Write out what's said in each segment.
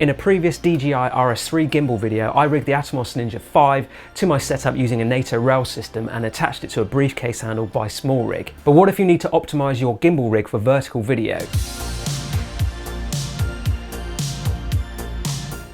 In a previous DJI RS3 Gimbal video, I rigged the Atomos Ninja 5 to my setup using a NATO rail system and attached it to a briefcase handle by Smallrig. But what if you need to optimize your gimbal rig for vertical video?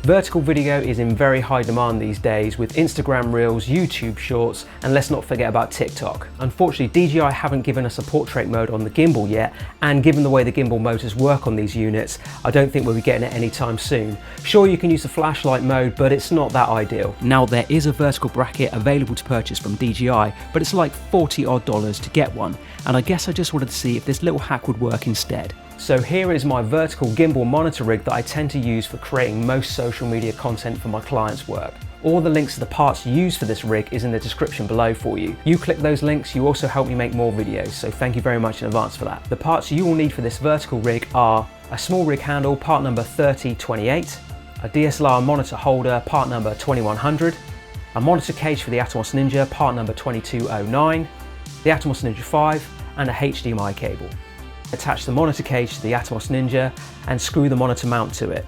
Vertical video is in very high demand these days with Instagram Reels, YouTube Shorts, and let's not forget about TikTok. Unfortunately, DJI haven't given us a portrait mode on the gimbal yet, and given the way the gimbal motors work on these units, I don't think we'll be getting it anytime soon. Sure, you can use the flashlight mode, but it's not that ideal. Now, there is a vertical bracket available to purchase from DJI, but it's like $40 odd to get one, and I guess I just wanted to see if this little hack would work instead. So here is my vertical gimbal monitor rig that I tend to use for creating most social media content for my clients' work. All the links to the parts used for this rig is in the description below for you. You click those links, you also help me make more videos, so thank you very much in advance for that. The parts you will need for this vertical rig are a Smallrig handle, part number 3028, a DSLR monitor holder, part number 2100, a monitor cage for the Atomos Ninja, part number 2209, the Atomos Ninja 5, and a HDMI cable. Attach the monitor cage to the Atomos Ninja and screw the monitor mount to it.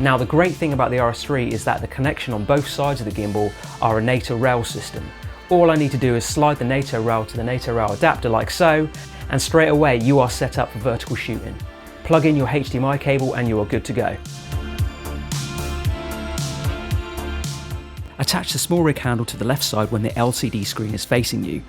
Now, the great thing about the RS3 is that the connection on both sides of the gimbal are a NATO rail system. All I need to do is slide the NATO rail to the NATO rail adapter like so, and straight away you are set up for vertical shooting. Plug in your HDMI cable and you are good to go. Attach the Smallrig handle to the left side when the LCD screen is facing you,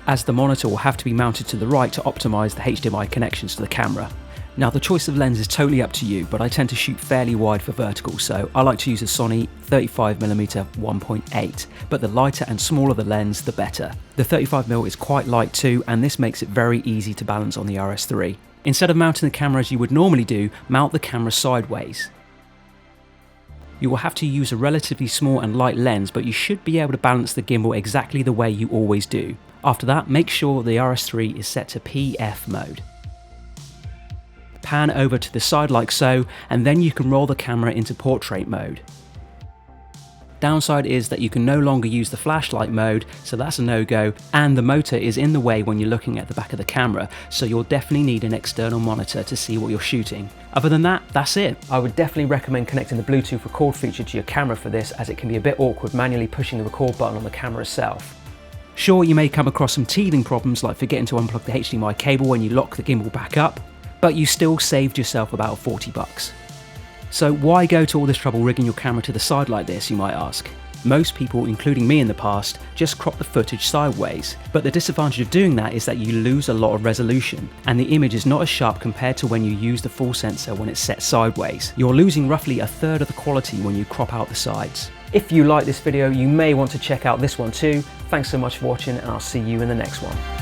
as the monitor will have to be mounted to the right to optimise the HDMI connections to the camera. Now, the choice of lens is totally up to you, but I tend to shoot fairly wide for vertical, so I like to use a Sony 35mm 1.8, but the lighter and smaller the lens, the better. The 35mm is quite light too, and this makes it very easy to balance on the RS3. Instead of mounting the camera as you would normally do, mount the camera sideways. You will have to use a relatively small and light lens, but you should be able to balance the gimbal exactly the way you always do. After that, make sure the RS3 is set to PF mode. Pan over to the side like so, and then you can roll the camera into portrait mode. Downside is that you can no longer use the flashlight mode, so that's a no-go, and the motor is in the way when you're looking at the back of the camera, so you'll definitely need an external monitor to see what you're shooting. Other than that, that's it. I would definitely recommend connecting the Bluetooth record feature to your camera for this, as it can be a bit awkward manually pushing the record button on the camera itself. Sure, you may come across some teething problems like forgetting to unplug the HDMI cable when you lock the gimbal back up, but you still saved yourself about 40 bucks. So why go to all this trouble rigging your camera to the side like this, you might ask? Most people, including me in the past, just crop the footage sideways, but the disadvantage of doing that is that you lose a lot of resolution, and the image is not as sharp compared to when you use the full sensor when it's set sideways. You're losing roughly a third of the quality when you crop out the sides. If you like this video, you may want to check out this one too. Thanks so much for watching, and I'll see you in the next one.